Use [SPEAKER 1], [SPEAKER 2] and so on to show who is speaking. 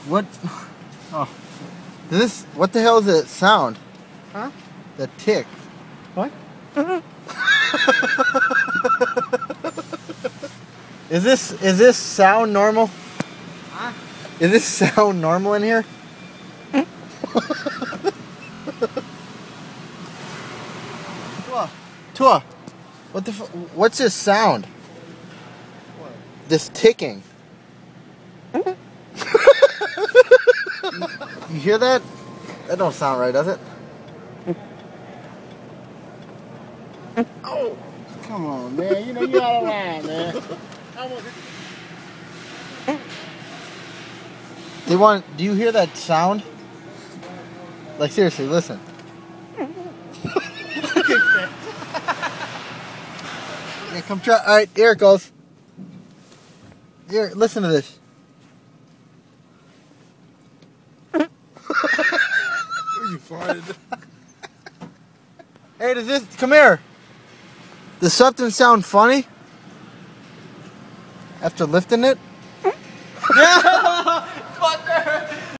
[SPEAKER 1] What? Oh. What the hell is that sound?
[SPEAKER 2] Huh?
[SPEAKER 1] The tick.
[SPEAKER 2] What?
[SPEAKER 1] Is this sound normal?
[SPEAKER 2] Huh?
[SPEAKER 1] Is this sound normal in here? Tua, what's this sound?
[SPEAKER 2] What?
[SPEAKER 1] This ticking. You hear that? That don't sound right, does it?
[SPEAKER 2] Oh, come on, man. You know you're out of line, man.
[SPEAKER 1] Do you hear that sound? Like seriously, listen. Yeah, come try. All right, here it goes. Here, listen to this.
[SPEAKER 2] You farted.
[SPEAKER 1] Hey, come here. Does something sound funny? After lifting it? Yeah.